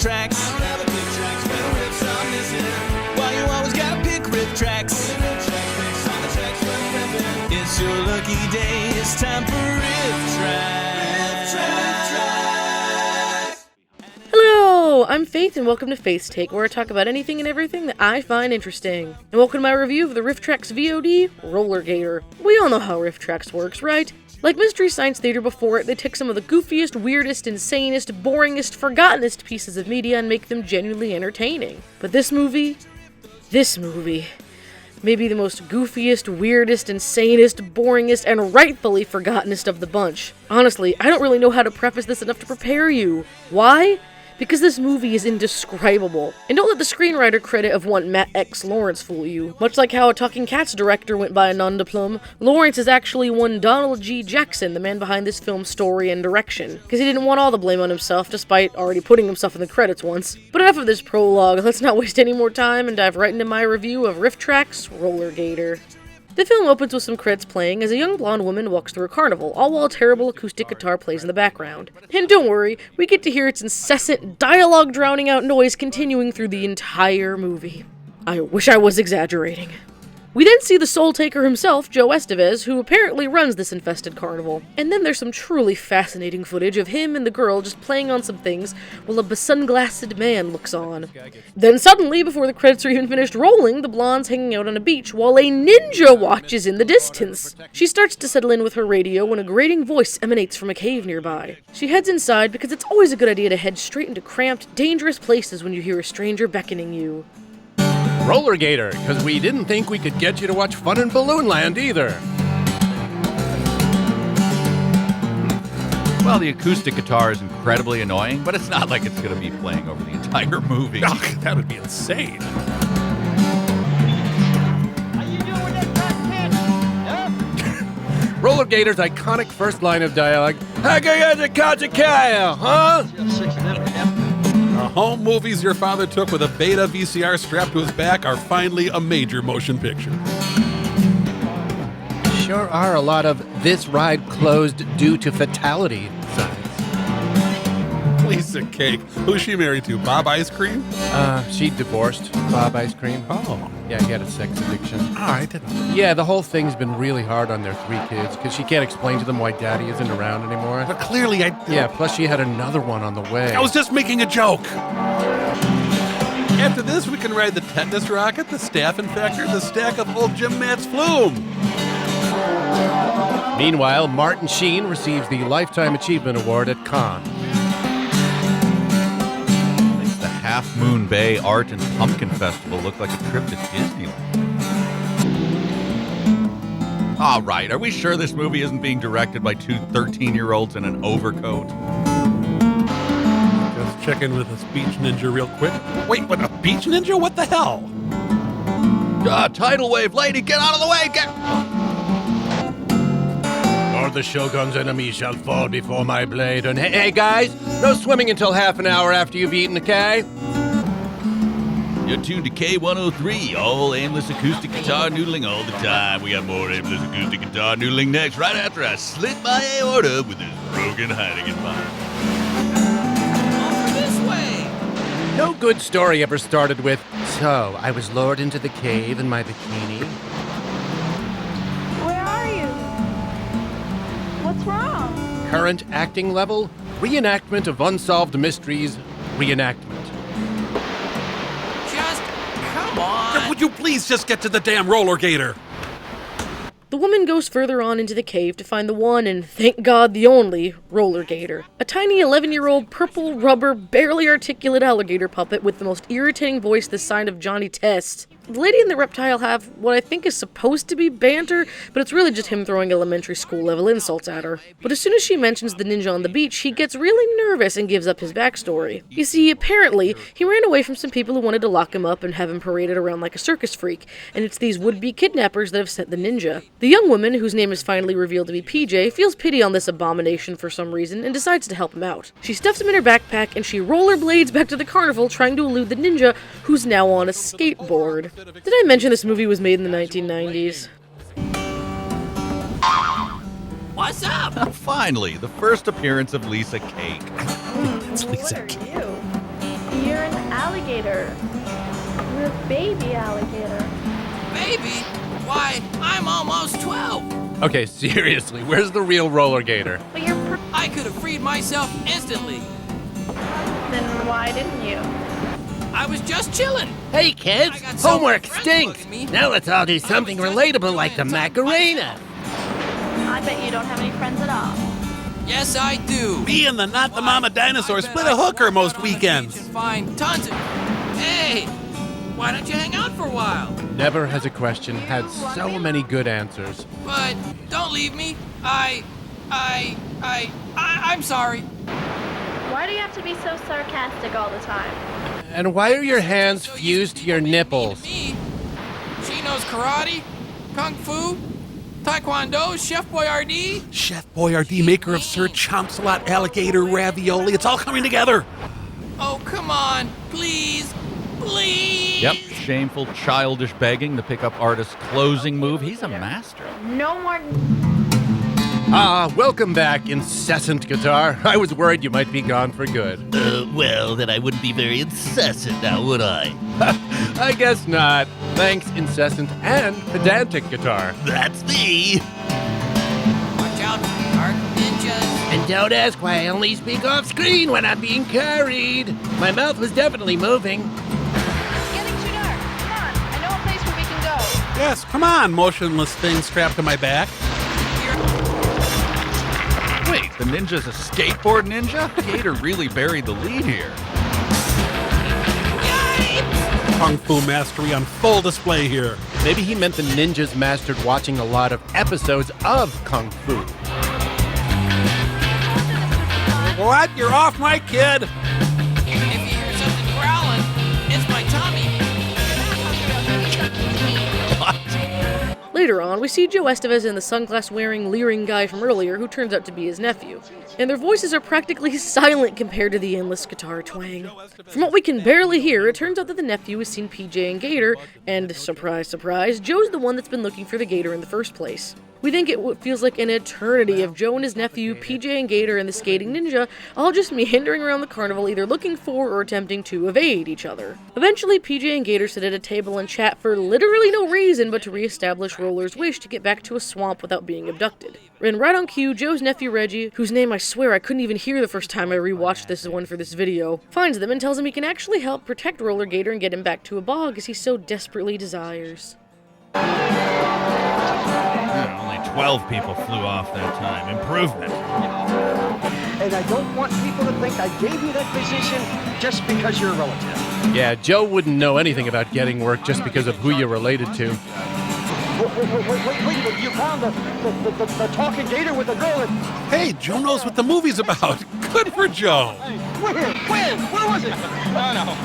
Rifftrax. Never pick tracks where the riffs are missing. Why you always gotta pick Rifftrax? It's your lucky day, it's time for Rifftrax. Hello, I'm Faith and welcome to Faith's Take, where I talk about anything and everything that I find interesting. And welcome to my review of the Rifftrax VOD, Rollergator. We all know how Rifftrax works, right? Like Mystery Science Theater before it, they take some of the goofiest, weirdest, insanest, boringest, forgottenest pieces of media and make them genuinely entertaining. But this movie, may be the most goofiest, weirdest, insanest, boringest, and rightfully forgottenest of the bunch. Honestly, I don't really know how to preface this enough to prepare you. Why? Because this movie is indescribable. And don't let the screenwriter credit of one Matt X. Lawrence fool you. Much like how a Talking Cats director went by a non-diplom, Lawrence is actually one Donald G. Jackson, the man behind this film's story and direction. Because he didn't want all the blame on himself, despite already putting himself in the credits once. But enough of this prologue, let's not waste any more time and dive right into my review of Rifftrax Rollergator. The film opens with some credits playing as a young blonde woman walks through a carnival, all while a terrible acoustic guitar plays in the background. And don't worry, we get to hear its incessant, dialogue-drowning out noise continuing through the entire movie. I wish I was exaggerating. We then see the soul taker himself, Joe Estevez, who apparently runs this infested carnival. And then there's some truly fascinating footage of him and the girl just playing on some things while a sunglassed man looks on. Then suddenly, before the credits are even finished rolling, the blonde's hanging out on a beach while a ninja watches in the distance. She starts to settle in with her radio when a grating voice emanates from a cave nearby. She heads inside because it's always a good idea to head straight into cramped, dangerous places when you hear a stranger beckoning you. Rollergator, because we didn't think we could get you to watch Fun in Balloon Land either. Well, the acoustic guitar is incredibly annoying, but it's not like it's going to be playing over the entire movie. Oh, that would be insane. How you doing with that kid? Rollergator's iconic first line of dialogue, huh? The home movies your father took with a beta VCR strapped to his back are finally a major motion picture. Sure are a lot of "this ride closed due to fatality" signs. Lisa Cake. Who's she married to? Bob Ice Cream? She divorced Bob Ice Cream. Oh. Yeah, he had a sex addiction. I didn't. Yeah, the whole thing's been really hard on their 3 kids, because she can't explain to them why Daddy isn't around anymore. But clearly Yeah, plus she had another one on the way. I was just making a joke. After this, we can ride the tetanus rocket, the staph infector, the stack of old Jim Matt's flume. Meanwhile, Martin Sheen receives the Lifetime Achievement Award at Cannes. Makes the Half Moon Bay Art and Pumpkin Festival look like a trip to Disneyland. All right, are we sure this movie isn't being directed by 2 13-year-olds in an overcoat? Just check in with this beach ninja real quick. Wait, what, a beach ninja? What the hell? Tidal wave, lady, get out of the way! Get... Or the Shogun's enemy shall fall before my blade. And hey guys, no swimming until half an hour after you've eaten, okay? You're tuned to K103, all aimless acoustic guitar noodling all the time. We got more aimless acoustic guitar noodling next, right after I slit my aorta with this broken Heineken pipe. Over this way! No good story ever started with, so I was lured into the cave in my bikini. Where are you? What's wrong? Current acting level, reenactment of unsolved mysteries, reenactment. Come on! Would you please just get to the damn Rollergator? The woman goes further on into the cave to find the one and, thank God, the only Rollergator. A tiny 11-year-old purple rubber, barely articulate alligator puppet with the most irritating voice this sign of Johnny Test. The lady and the reptile have what I think is supposed to be banter, but it's really just him throwing elementary school level insults at her. But as soon as she mentions the ninja on the beach, he gets really nervous and gives up his backstory. You see, apparently, he ran away from some people who wanted to lock him up and have him paraded around like a circus freak, and it's these would-be kidnappers that have sent the ninja. The young woman, whose name is finally revealed to be PJ, feels pity on this abomination for some reason and decides to help him out. She stuffs him in her backpack and she rollerblades back to the carnival trying to elude the ninja, who's now on a skateboard. Did I mention this movie was made in the 1990s? What's up? Finally, the first appearance of Lisa Cake. It's Lisa Cake. You're an alligator. You're a baby alligator. Baby? Why, I'm almost 12. Okay, seriously, where's the real Rollergator? But you're I could have freed myself instantly. then why didn't you? I was just chilling. Hey kids, I got so homework many friends stinks. bugging me. Now let's all do something just relatable like the enjoying time Macarena. I bet you don't have any friends at all. Yes, I do. Me and the Not the Mama Dinosaur split a hooker most weekends. Find tons of. Hey, why don't you hang out for a while? Never has a question had so many good answers. But don't leave me. I'm sorry. Why do you have to be so sarcastic all the time? And why are your hands fused to your nipples? Me? She knows karate, kung fu, taekwondo, Chef Boyardee. Chef Boyardee, maker of Sir Chomps-a-Lot alligator ravioli. It's all coming together. Oh, come on, please, please. Yep, shameful, childish begging, the pickup artist's closing move. He's a master. No more. Welcome back, incessant guitar. I was worried you might be gone for good. Well, then I wouldn't be very incessant now, would I? I guess not. Thanks, incessant and pedantic guitar. That's me. Watch out, dark ninjas. And don't ask why I only speak off screen when I'm being carried. My mouth was definitely moving. It's getting too dark. Come on, I know a place where we can go. Yes, come on, motionless thing strapped to my back. Wait, the ninja's a skateboard ninja? Gator really buried the lead here. Kung Fu mastery on full display here. Maybe he meant the ninjas mastered watching a lot of episodes of Kung Fu. What? You're off my kid. If you hear something growling, it's my tummy. Later on, we see Joe Estevez and the sunglass-wearing, leering guy from earlier who turns out to be his nephew. And their voices are practically silent compared to the endless guitar twang. From what we can barely hear, it turns out that the nephew has seen PJ and Gator, and surprise, surprise, Joe's the one that's been looking for the Gator in the first place. We think it feels like an eternity of Joe and his nephew, PJ and Gator, and the skating ninja all just meandering around the carnival either looking for or attempting to evade each other. Eventually, PJ and Gator sit at a table and chat for literally no reason but to reestablish Roller's wish to get back to a swamp without being abducted. And right on cue, Joe's nephew Reggie, whose name I swear I couldn't even hear the first time I rewatched this one for this video, finds them and tells him he can actually help protect Rollergator and get him back to a bog as he so desperately desires. Only 12 people flew off that time. Improvement. And I don't want people to think I gave you that position just because you're a relative. Yeah, Joe wouldn't know anything about getting work just because of who you're related to. Wait, you found the talking gator with the girl and... Hey, Joe knows what the movie's about. Good for Joe. When? Where was it? No.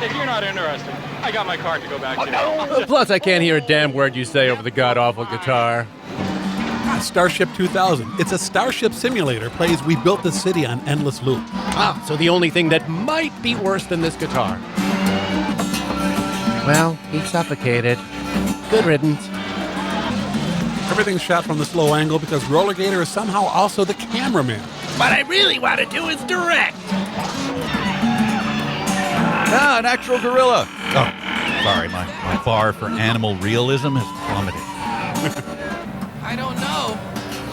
If you're not interested, I got my card to go back to. Plus, I can't hear a damn word you say over the god-awful guitar. Starship 2000. It's a starship simulator. Plays We Built the City on endless loop. So the only thing that might be worse than this guitar. Well, he suffocated. Good riddance. Everything's shot from the slow angle because Rollergator is somehow also the cameraman. What I really want to do is direct. Ah, an actual gorilla. Oh, sorry, my bar for animal realism has plummeted. I don't know.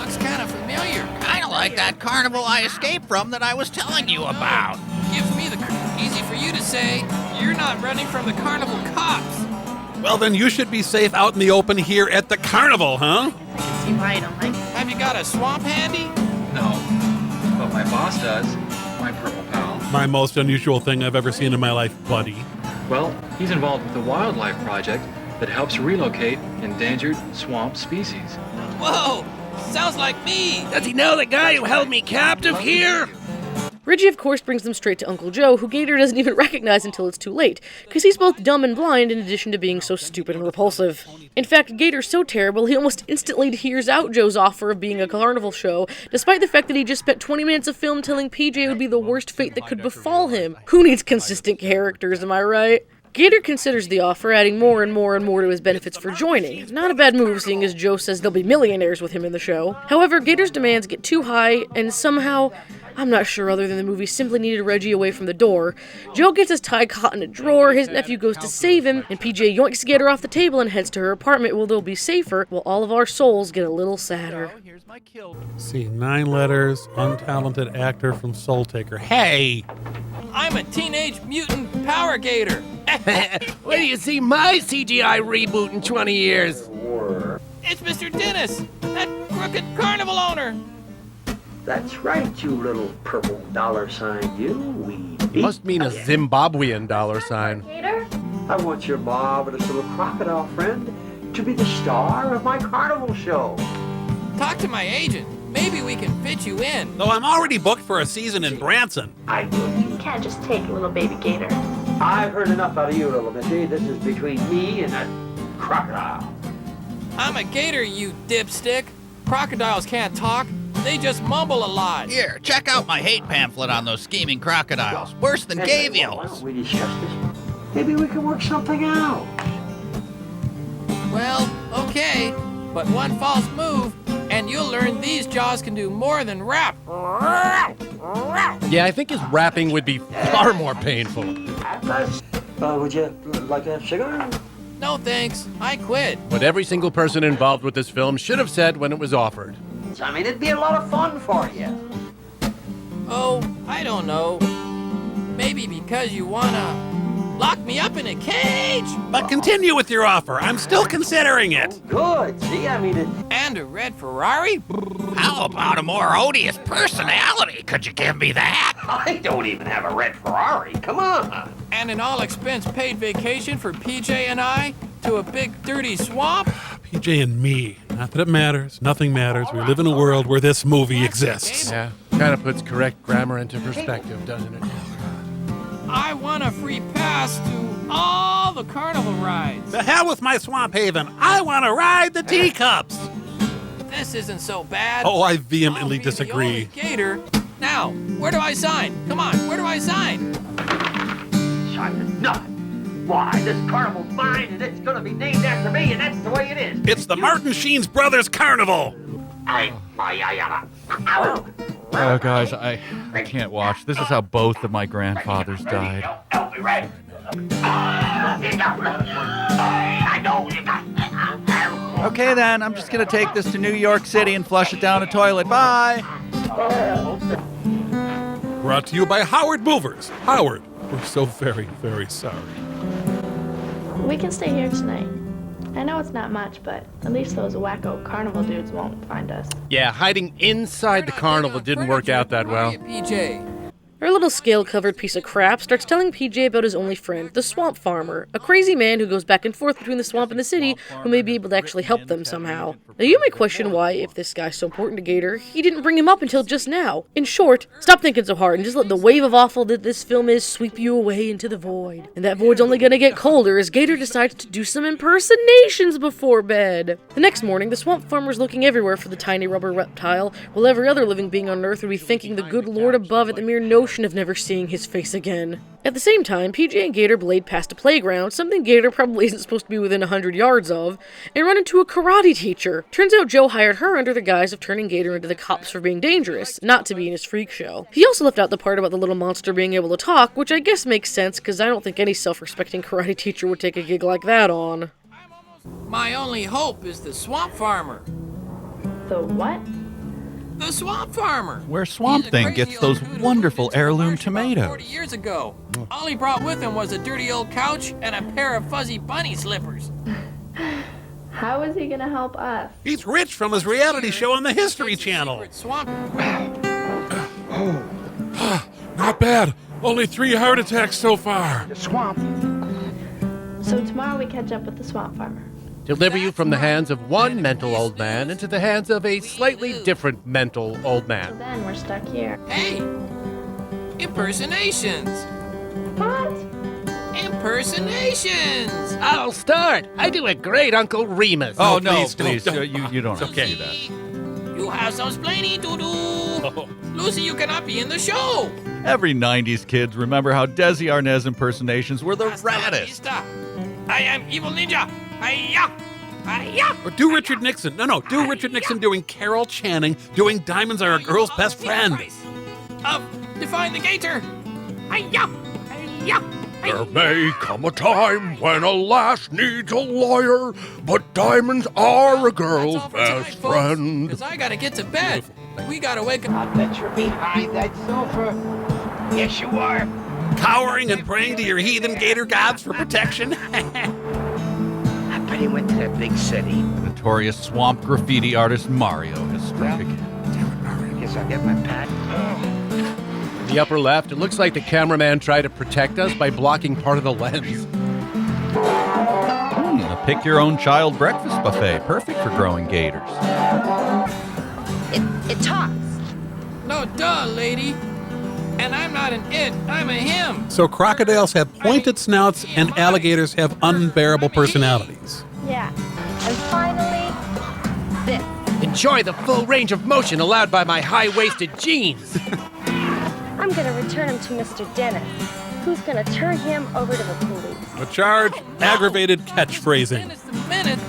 Looks kind of familiar. Kind of like that carnival I escaped from that I was telling you about. Gives me the easy for you to say. You're not running from the carnival cops. Well, then you should be safe out in the open here at the carnival, huh? See why I don't like Have you got a swamp handy? No, but my boss does. My purple pal. My most unusual thing I've ever seen in my life, buddy. Well, he's involved with the wildlife project that helps relocate endangered swamp species. Whoa, sounds like me. Does he know the guy who held me captive here? Reggie, of course, brings them straight to Uncle Joe, who Gator doesn't even recognize until it's too late, because he's both dumb and blind in addition to being so stupid and repulsive. In fact, Gator's so terrible he almost instantly hears out Joe's offer of being a carnival show, despite the fact that he just spent 20 minutes of film telling PJ it would be the worst fate that could befall him. Who needs consistent characters, am I right? Gator considers the offer, adding more and more and more to his benefits for joining. Not a bad move, seeing as Joe says they'll be millionaires with him in the show. However, Gator's demands get too high, and somehow, I'm not sure other than the movie simply needed Reggie away from the door. Joe gets his tie caught in a drawer, his nephew goes to save him, and PJ yoinks Gator off the table and heads to her apartment where they'll be safer, while all of our souls get a little sadder. See, 9 letters, untalented actor from Soul Taker. Hey! I'm a teenage mutant power gator. Where do you see my CGI reboot in 20 years? It's Mr. Dennis, that crooked carnival owner. That's right, you little purple dollar sign, you. We Must mean a Zimbabwean dollar sign. Gator? I want your marvelous little crocodile friend to be the star of my carnival show. Talk to my agent. Maybe we can fit you in. Though I'm already booked for a season in Branson. I will. You can't just take little baby Gator. I've heard enough out of you, little missy. This is between me and that crocodile. I'm a gator, you dipstick. Crocodiles can't talk. They just mumble a lot. Here, check out my hate pamphlet on those scheming crocodiles. Worse than cave Why don't eels. we discuss this? Maybe we can work something out. Well, okay. But one false move, and you'll learn these jaws can do more than rap. Yeah, I think his rapping would be far more painful. Would you like a cigar? No thanks. I quit. What every single person involved with this film should have said when it was offered. I mean, it'd be a lot of fun for you. Oh, I don't know. Maybe because you wanna lock me up in a cage. But continue with your offer. I'm still considering it. Good. See, I mean, And a red Ferrari? How about a more odious personality? Could you give me that? I don't even have a red Ferrari. Come on. And an all-expense paid vacation for PJ and I to a big dirty swamp? PJ and me. Not that it matters. Nothing matters. We live in a world where this movie exists. Yeah, kind of puts correct grammar into perspective, doesn't it? I want a free pass to all the carnival rides. The hell with my Swamp Haven. I want to ride the teacups. This isn't so bad. Oh, I I'll vehemently be the disagree. only gator. Now, where do I sign? Come on, where do I sign? Simon, no. Why, this carnival's mine, and it's gonna be named after me, and that's the way it is. It's the Martin Sheen's Brothers Carnival. Oh, guys, I can't watch. This is how both of my grandfathers died. Okay, then. I'm just going to take this to New York City and flush it down a toilet. Bye. Brought to you by Howard Movers. Howard, we're so very, very sorry. We can stay here tonight. I know it's not much, but at least those wacko carnival dudes won't find us. Yeah, hiding inside the carnival didn't work out that well. PJ. Our little scale-covered piece of crap starts telling PJ about his only friend, the swamp farmer, a crazy man who goes back and forth between the swamp and the city, who may be able to actually help them somehow. Now you may question why, if this guy's so important to Gator, he didn't bring him up until just now. In short, stop thinking so hard and just let the wave of awful that this film is sweep you away into the void. And that void's only gonna get colder as Gator decides to do some impersonations before bed. The next morning, the swamp farmer's looking everywhere for the tiny rubber reptile, while every other living being on Earth would be thanking the good Lord above at the mere notion of never seeing his face again. At the same time, PJ and Gator blade past a playground, something Gator probably isn't supposed to be within 100 yards of, and run into a karate teacher. Turns out Joe hired her under the guise of turning Gator into the cops for being dangerous, not to be in his freak show. He also left out the part about the little monster being able to talk, which I guess makes sense because I don't think any self-respecting karate teacher would take a gig like that on. My only hope is the swamp farmer. The what? The swamp farmer. Where Swamp He's a Thing crazy gets old those dude who wonderful moved into a heirloom marsh about 40 tomatoes. years ago. All he brought with him was a dirty old couch and a pair of fuzzy bunny slippers. How is he gonna help us? He's rich from his reality show on the History Channel. Secret swamp. Not bad. Only 3 heart attacks so far. The swamp. So tomorrow we catch up with the swamp farmer. Deliver you from the hands of one mental old man into the hands of a slightly different mental old So man. then we're stuck here. Hey, impersonations. What? Impersonations. I'll start. I do a great Uncle Remus. Oh, no, please, please. don't. You don't have okay. to do that. You have some splaining to do. Lucy, you cannot be in the show. Every 90s kids remember how Desi Arnaz impersonations were the raddest. I am evil ninja. Hi-ya! Hi-ya! Or do Richard Nixon. No, do Richard Nixon doing Carol Channing doing Diamonds Are a Girl's Best Friend. Define the gator. Hi-ya! Hi-ya! There may come a time when a lass needs a lawyer, but diamonds are a girl's best friend. Because I gotta get to bed. We gotta wake up. I bet you're behind that sofa. Yes, you are. Cowering and praying to your heathen gator gods for protection. I bet he went to that big city. Notorious swamp graffiti artist Mario has struck again. I guess I'll get my pack. In the upper left, it looks like the cameraman tried to protect us by blocking part of the lens. A pick-your-own-child breakfast buffet, perfect for growing gators. It talks. No, duh, lady. And I'm not an it, I'm a him. So crocodiles have pointed snouts and alligators have unbearable personalities. Yeah. And finally, this. Enjoy the full range of motion allowed by my high-waisted jeans. I'm gonna return him to Mr. Dennis, who's gonna turn him over to the police. A charge, aggravated catchphrasing.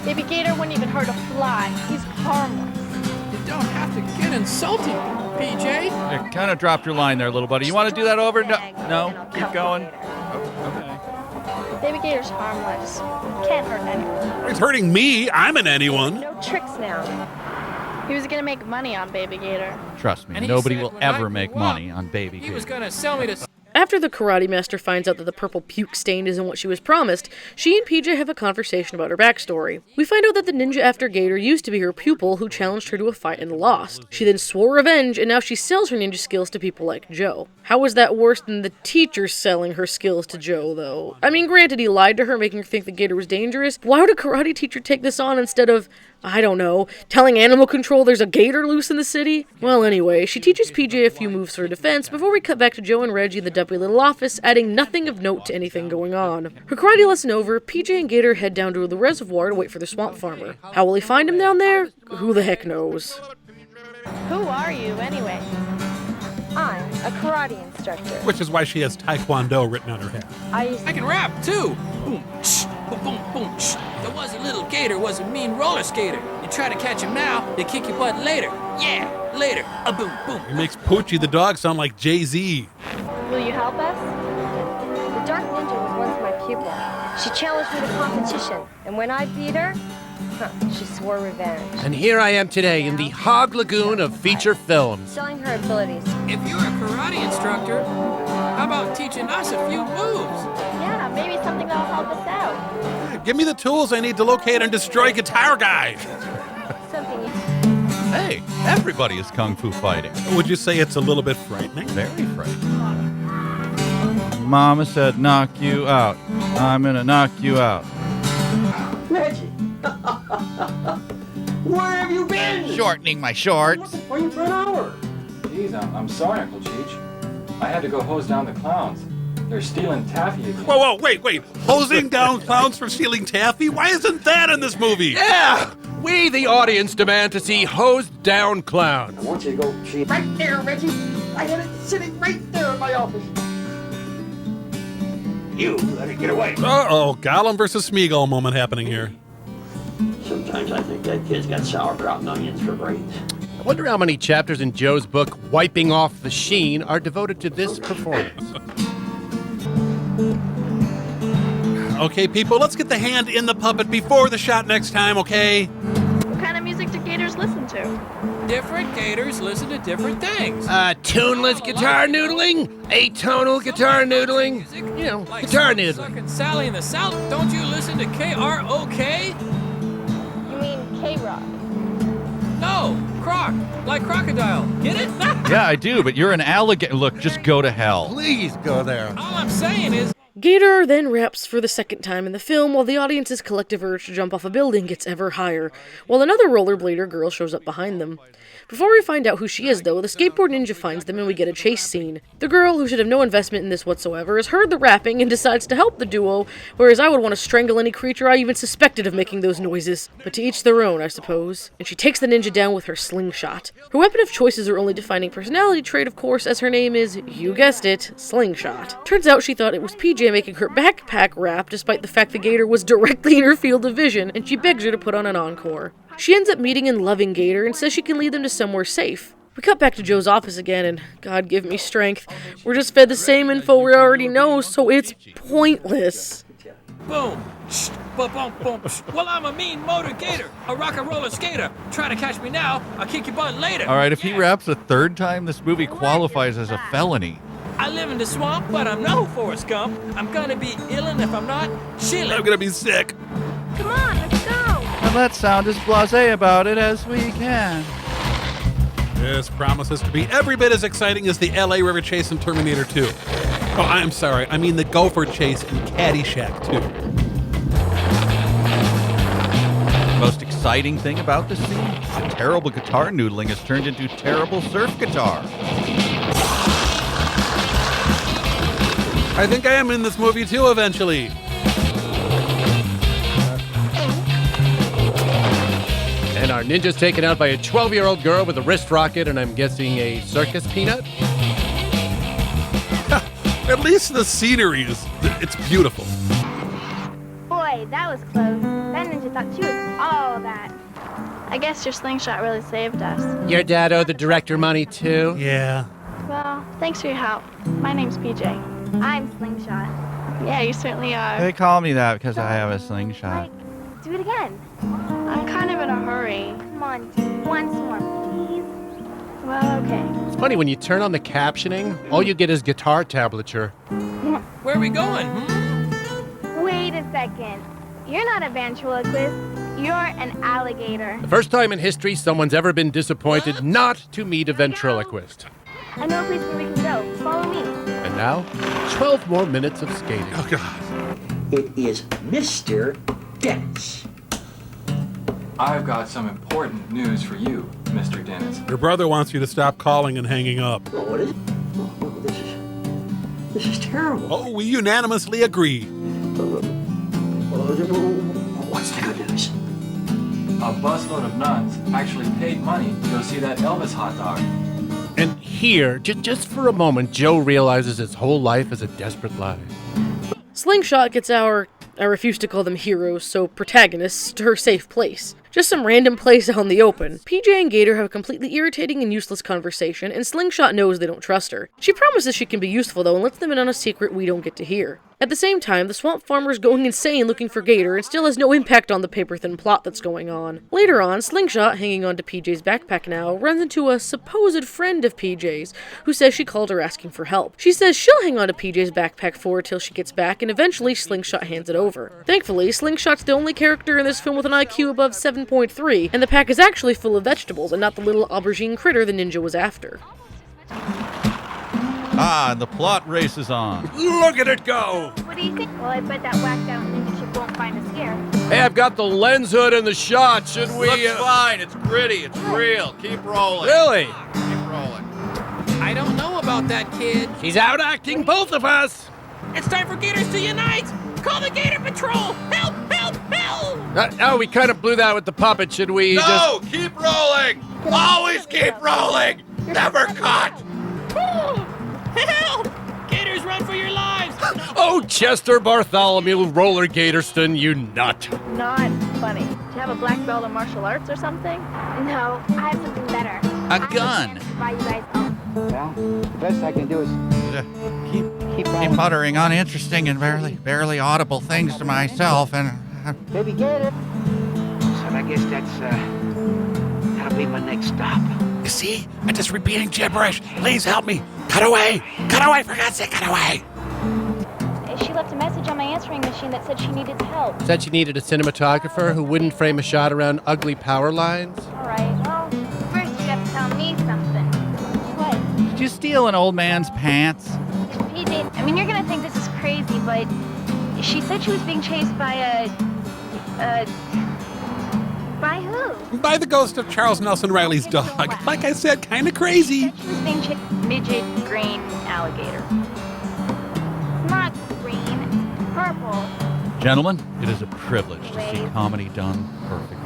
Baby Gator wouldn't even hurt a fly. He's harmless. You don't have to get insulting, PJ. You kind of dropped your line there, little buddy. You want to do that over? No, keep going. Okay. Baby Gator's harmless. Can't hurt anyone. He's hurting me. I'm an anyone. No tricks now. He was gonna make money on Baby Gator. Trust me, nobody will ever make money on Baby Gator. He was gonna sell me to... After the karate master finds out that the purple puke stain isn't what she was promised, she and PJ have a conversation about her backstory. We find out that the ninja after Gator used to be her pupil who challenged her to a fight and lost. She then swore revenge, and now she sells her ninja skills to people like Joe. How is that worse than the teacher selling her skills to Joe, though? I mean, granted, he lied to her, making her think the Gator was dangerous. Why would a karate teacher take this on instead of, I don't know, telling animal control there's a gator loose in the city? Well, anyway, she teaches PJ a few moves for defense before we cut back to Joe and Reggie in the dumpy little office, adding nothing of note to anything going on. Her karate lesson over, PJ and Gator head down to the reservoir to wait for the swamp farmer. How will he find him down there? Who the heck knows? Who are you, anyway? I'm a karate instructor. Which is why she has Taekwondo written on her hat. I can rap, too. Boom, shh, boom, boom, boom, shh. There was a little gator, was a mean roller skater. You try to catch him now, they kick your butt later. Yeah, later. Boom, boom. It makes Poochie the dog sound like Jay-Z. Will you help us? The Dark Ninja was once my pupil. She challenged me to competition, and when I beat her, she swore revenge. And here I am today in the Hog Lagoon of feature films. Showing her abilities. If you're a karate instructor, how about teaching us a few moves? Yeah, maybe something that'll help us out. Give me the tools I need to locate and destroy Guitar Guy. Something you... Hey, everybody is kung fu fighting. Would you say it's a little bit frightening? Very frightening. Mama said knock you out. I'm gonna knock you out. Reggie. Where have you been? Shortening my shorts. For you for an hour. Geez, I'm sorry, Uncle Cheech. I had to go hose down the clowns. They're stealing taffy again. Whoa, wait. Hosing down clowns for stealing taffy? Why isn't that in this movie? Yeah! We, the audience, demand to see hosed down clowns. I want you to go see right there, Reggie. I had it sitting right there in my office. You let it get away. Uh-oh, Gollum versus Smeagol moment happening here. Sometimes I think that kid's got sauerkraut and onions for brains. I wonder how many chapters in Joe's book, Wiping Off the Sheen, are devoted to this performance. Okay, people, let's get the hand in the puppet before the shot next time, okay? What kind of music do gators listen to? Different gators listen to different things. Tuneless guitar noodling, atonal guitar noodling, you know, Like guitar Suck noodling. and Sally in the South, don't you listen to KROK? You mean K-Rock? No, croc, like crocodile. Get it? Yeah, I do, but you're an alligator. Look, just go to hell. Please go there. All I'm saying is, Gator then raps for the second time in the film while the audience's collective urge to jump off a building gets ever higher, while another rollerblader girl shows up behind them. Before we find out who she is, though, the skateboard ninja finds them and we get a chase scene. The girl, who should have no investment in this whatsoever, has heard the rapping and decides to help the duo, whereas I would want to strangle any creature I even suspected of making those noises. But to each their own, I suppose. And she takes the ninja down with her slingshot. Her weapon of choice is her only defining personality trait, of course, as her name is, you guessed it, Slingshot. Turns out she thought it was PJ making her backpack rap, despite the fact the gator was directly in her field of vision, and she begs her to put on an encore. She ends up meeting and loving Gator and says she can lead them to somewhere safe. We cut back to Joe's office again, and God give me strength. We're just fed the same info we already know, so it's pointless. Boom. Shh. Boom, boom, boom. Well, I'm a mean motor gator, a rock and roller skater. Try to catch me now, I'll kick your butt later. All right, if he raps a third time, this movie qualifies as a felony. I live in the swamp, but I'm no Forrest Gump. I'm gonna be illin' if I'm not chillin'. I'm gonna be sick. Come on, let's go. And let's sound as blasé about it as we can. This promises to be every bit as exciting as the LA River chase in Terminator 2. Oh, I'm sorry. I mean the gopher chase in Caddyshack 2. The most exciting thing about this scene, the terrible guitar noodling has turned into terrible surf guitar. I think I am in this movie too eventually. And our ninja's taken out by a 12-year-old girl with a wrist rocket, and I'm guessing a circus peanut? At least the scenery it's beautiful. Boy, that was close. That ninja thought she was all that. I guess your slingshot really saved us. Your dad owed the director money, too? Yeah. Well, thanks for your help. My name's PJ. I'm Slingshot. Yeah, you certainly are. They call me that because I have a slingshot. Do it again. I'm kind of in a hurry. Come on, once more, please. Well, okay. It's funny, when you turn on the captioning, all you get is guitar tablature. Where are we going? Wait a second. You're not a ventriloquist. You're an alligator. The first time in history someone's ever been disappointed not to meet a ventriloquist. I know a place where we can go. Follow me. And now, 12 more minutes of skating. Oh, God. It is Mr. Dennis. I've got some important news for you, Mr. Dennis. Your brother wants you to stop calling and hanging up. Oh, what is it? Oh, this is terrible. Oh, we unanimously agree. What's the good news? A busload of nuns actually paid money to go see that Elvis hot dog. And here, just for a moment, Joe realizes his whole life is a desperate lie. Slingshot gets I refuse to call them heroes, so protagonists, to her safe place. Just some random place out in the open. PJ and Gator have a completely irritating and useless conversation, and Slingshot knows they don't trust her. She promises she can be useful, though, and lets them in on a secret we don't get to hear. At the same time, the swamp farmer's going insane looking for Gator and still has no impact on the paper-thin plot that's going on. Later on, Slingshot, hanging on to PJ's backpack now, runs into a supposed friend of PJ's, who says she called her asking for help. She says she'll hang on to PJ's backpack for her till she gets back, and eventually Slingshot hands it over. Thankfully, Slingshot's the only character in this film with an IQ above 7.3, and the pack is actually full of vegetables and not the little aubergine critter the ninja was after. Ah, and the plot races on. Look at it go! What do you think? Well, I bet that whacked out ninja ship won't find us here. Hey, I've got the lens hood and the shot. Should we... Looks fine. It's gritty. It's real. Keep rolling. Really? Keep rolling. I don't know about that kid. He's out acting both of us! It's time for Gators to unite! Call the Gator Patrol! Help! Help! Help! Oh, we kind of blew that with the puppet. Should we No! Keep rolling! Always keep rolling! Never cut! Help! Gators, run for your lives! Oh, Chester Bartholomew Rollergatorston, you nut. Not funny. Do you have a black belt in martial arts or something? No, I have something better. A gun. To buy you guys home. Well, the best I can do is Keep muttering uninteresting and barely audible things to myself, and Baby Gator. So I guess that'll be my next stop. You see? I'm just repeating gibberish. Please help me. Cut away! Cut away, for God's sake, cut away! She left a message on my answering machine that said she needed help. Said you needed a cinematographer who wouldn't frame a shot around ugly power lines? All right, well, first you have to tell me something. What? did you steal an old man's pants? PJ, PJ, I mean, you're gonna think this is crazy, but she said she was being chased by by who? By the ghost of Charles Nelson Riley's dog. Like I said, kind of crazy. She was being chased midget green alligator. It's not green, it's purple. Gentlemen, it is a privilege to see comedy done perfectly.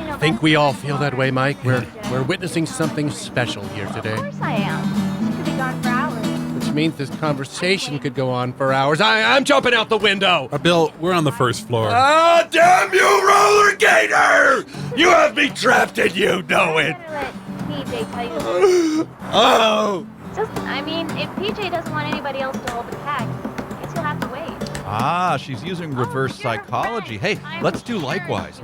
I think we all feel that way, Mike. We're witnessing something special here today. Of course I am. She could be gone for hours. Which means this conversation could go on for hours. I'm jumping out the window! Bill, we're on the first floor. Ah, damn you, Rollergator! You have me trapped and you know it! Let PJ tell you the Oh! Just, I mean, if PJ doesn't want anybody else to hold the pack, I guess you'll have to wait. Ah, she's using reverse psychology. Hey, let's do likewise.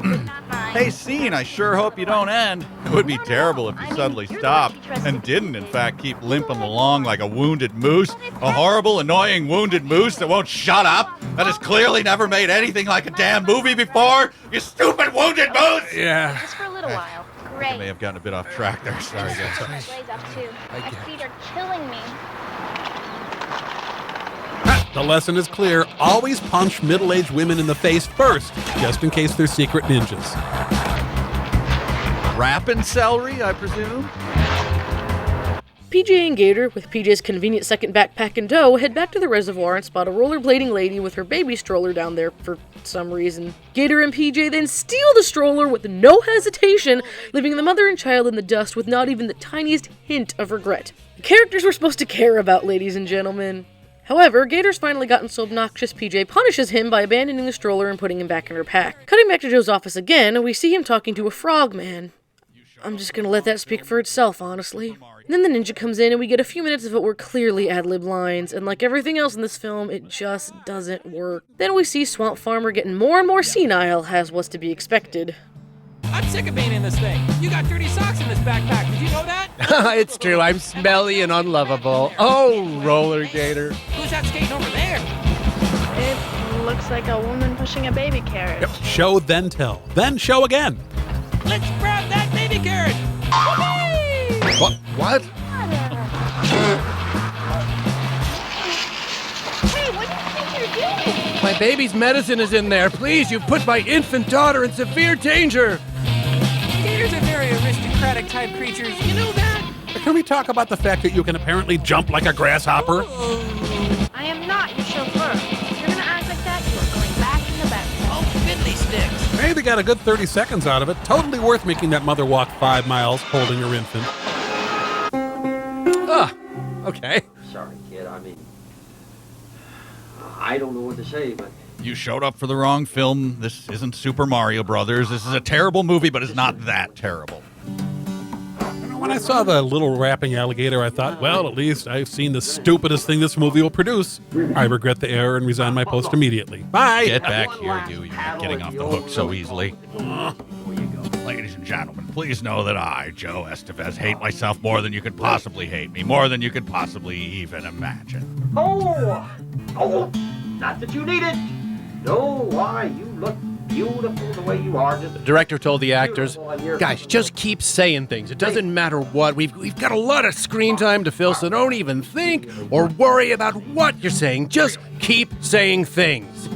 Hey, scene, I sure hope you don't end. It would be terrible if you suddenly stopped and didn't, in fact, keep limping along like a wounded moose. A horrible, annoying wounded moose that won't shut up, that has clearly never made anything like a damn movie before. You stupid wounded moose! Yeah. Just for a little while. Great. I may have gotten a bit off track there. Sorry, guys. Blaze up too. My feet are killing me. The lesson is clear. Always punch middle-aged women in the face first, just in case they're secret ninjas. Rapping celery, I presume? PJ and Gator, with PJ's convenient second backpack in tow, head back to the reservoir and spot a rollerblading lady with her baby stroller down there for some reason. Gator and PJ then steal the stroller with no hesitation, leaving the mother and child in the dust with not even the tiniest hint of regret. The characters we're supposed to care about, ladies and gentlemen. However, Gator's finally gotten so obnoxious PJ punishes him by abandoning the stroller and putting him back in her pack. Cutting back to Joe's office again, we see him talking to a frog man. I'm just gonna let that speak for itself, honestly. And then the ninja comes in and we get a few minutes of what were clearly ad-lib lines, and like everything else in this film, it just doesn't work. Then we see Swamp Farmer getting more and more senile, as was to be expected. I'm sick of being in this thing. You got dirty socks in this backpack. Did you know that? It's true, I'm smelly and unlovable. Oh, Rollergator. Who's that skating over there? It looks like a woman pushing a baby carriage. Yep. Show, then tell. Then show again. Let's grab that baby carriage. What? Hey, what do you think you're doing? My baby's medicine is in there. Please, you've put my infant daughter in severe danger. Gators are very aristocratic type creatures. You know that? Can we talk about the fact that you can apparently jump like a grasshopper? I am not your chauffeur. If you're gonna act like that, you are going back in the back. Oh, fiddly sticks. Hey, they got a good 30 seconds out of it. Totally worth making that mother walk 5 miles holding her infant. Ah, okay. Sorry, kid. I mean, I don't know what to say, but You showed up for the wrong film. This isn't Super Mario Brothers. This is a terrible movie, but it's not that terrible. When I saw the little rapping alligator, I thought, well, at least I've seen the stupidest thing this movie will produce. I regret the error and resign my post immediately. Bye! Get back here, you. You're not getting off the hook so easily. Ladies and gentlemen, please know that I, Joe Estevez, hate myself more than you could possibly hate me, more than you could possibly even imagine. Oh, not that you need it. No, why, you look beautiful the way you are. Just The director told the actors, guys, just keep saying things. It doesn't matter what. We've got a lot of screen time to fill, so don't even think or worry about what you're saying. Just keep saying things.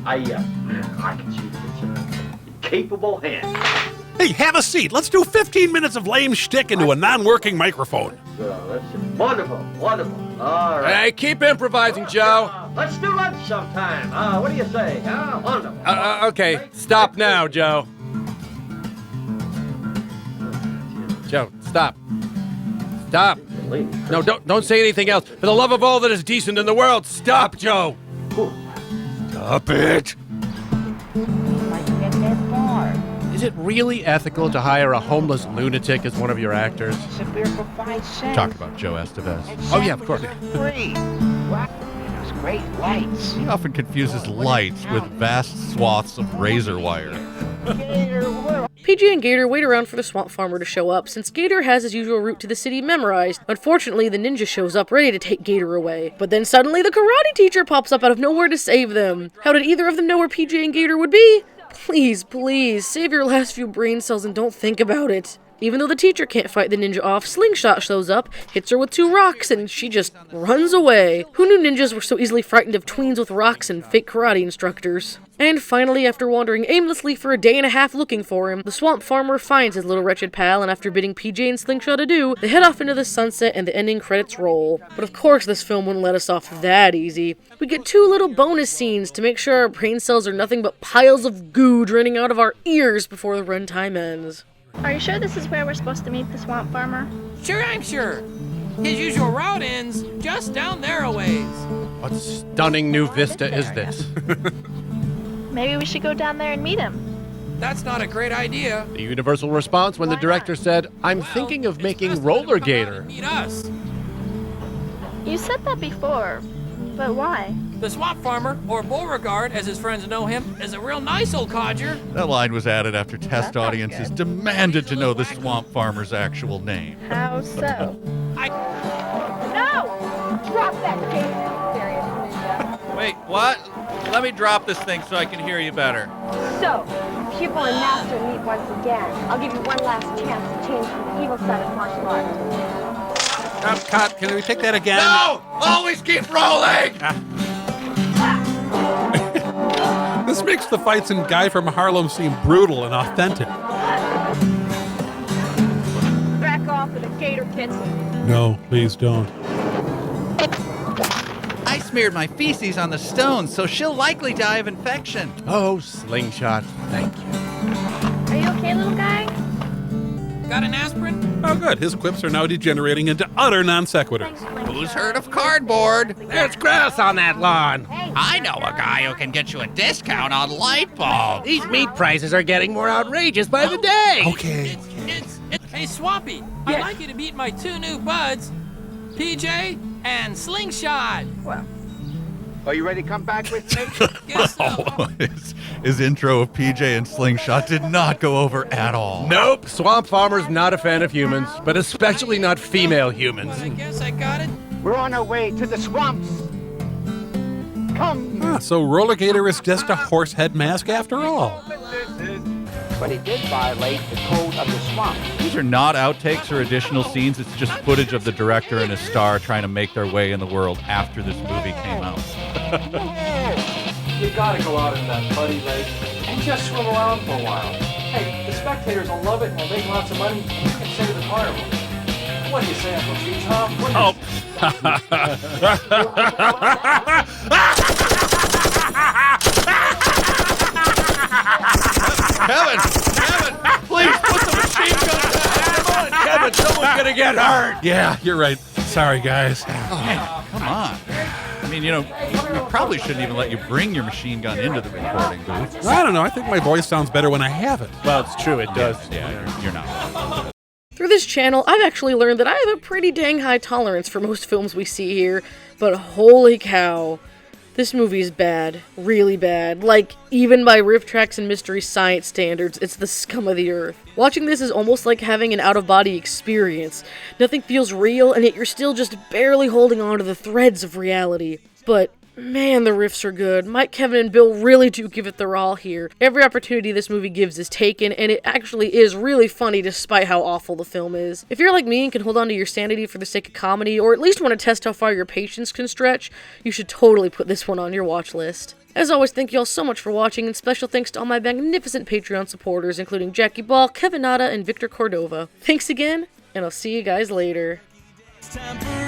I can see that it's a capable hand. Hey, have a seat. Let's do 15 minutes of lame shtick into a non-working microphone. That's wonderful, wonderful. All right. Hey, keep improvising, Joe. Let's do lunch sometime. What do you say? Wonderful. Okay, stop now, Joe. Joe, stop. Stop. No, don't say anything else. For the love of all that is decent in the world, stop, Joe. Stop it. Is it really ethical to hire a homeless lunatic as one of your actors? Talk about Joe Estevez. Oh, yeah, of course. Great lights. He often confuses lights with vast swaths of razor wire. PJ and Gator wait around for the Swamp Farmer to show up, since Gator has his usual route to the city memorized. Unfortunately, the ninja shows up ready to take Gator away. But then suddenly the karate teacher pops up out of nowhere to save them. How did either of them know where PJ and Gator would be? Please, please, save your last few brain cells and don't think about it. Even though the teacher can't fight the ninja off, Slingshot shows up, hits her with 2 rocks, and she just runs away. Who knew ninjas were so easily frightened of tweens with rocks and fake karate instructors? And finally, after wandering aimlessly for a day and a half looking for him, the swamp farmer finds his little wretched pal, and after bidding PJ and Slingshot adieu, they head off into the sunset and the ending credits roll. But of course this film wouldn't let us off that easy. We get 2 little bonus scenes to make sure our brain cells are nothing but piles of goo draining out of our ears before the runtime ends. Are you sure this is where we're supposed to meet the swamp farmer? Sure, I'm sure. His usual route ends just down there a ways. What stunning new vista is this? Maybe we should go down there and meet him. That's not a great idea. The universal response when the director said, "I'm thinking of making Rollergator." Meet us. You said that before, but why? The swamp farmer, or Beauregard as his friends know him, is a real nice old codger. That line was added after test audiences demanded to know the swamp farmer's actual name. How so? No! Drop that gator! Serious ninja. Wait, what? Let me drop this thing so I can hear you better. So, pupil and master meet once again. I'll give you one last chance to change from the evil side of martial arts. Cut. Can we take that again? No! Always keep rolling! This makes the fights in Guy from Harlem seem brutal and authentic. Back off with the gator kids. No, please don't. I smeared my feces on the stone, so she'll likely die of infection. Oh, Slingshot, thank you. Are you okay, little guy? Got an aspirin? Oh, good. His quips are now degenerating into utter non sequiturs. Who's heard of cardboard? There's grass on that lawn. I know a guy who can get you a discount on light bulbs. These meat prices are getting more outrageous by the day. Okay. Hey, Swampy, I'd like you to meet my 2 new buds, PJ and Slingshot. Well, are you ready to come back with me? Guess so. Oh, his intro of PJ and Slingshot did not go over at all. Nope, Swamp Farmer's not a fan of humans, but especially not female humans. I guess I got it. We're on our way to the swamps. Come. So Rollergator is just a horse head mask after all. But he did violate the code of the swamp. These are not outtakes or additional scenes. It's just footage of the director and his star trying to make their way in the world after this movie came out. We gotta go out in that muddy lake and just swim around for a while. Hey, the spectators will love it and we'll make lots of money. You can save the carnival. What do you say, Uncle Cheech, huh? Kevin, please put the machine gun down. Come on, Kevin, someone's gonna get hurt. Yeah, you're right. Sorry, guys. Oh, come on. I mean, you know, we probably shouldn't even let you bring your machine gun into the recording booth. I don't know. I think my voice sounds better when I have it. Well, it's true, it does. Yeah, you're not. Through this channel, I've actually learned that I have a pretty dang high tolerance for most films we see here, but holy cow. This movie is bad. Really bad. Like, even by Rifftrax and Mystery Science standards, it's the scum of the earth. Watching this is almost like having an out-of-body experience. Nothing feels real, and yet you're still just barely holding on to the threads of reality. But man, the riffs are good. Mike, Kevin, and Bill really do give it their all here. Every opportunity this movie gives is taken, and it actually is really funny despite how awful the film is. If you're like me and can hold on to your sanity for the sake of comedy, or at least want to test how far your patience can stretch, you should totally put this one on your watch list. As always, thank you all so much for watching, and special thanks to all my magnificent Patreon supporters, including Jackie Ball, Kevin Nada, and Victor Cordova. Thanks again, and I'll see you guys later. It's time for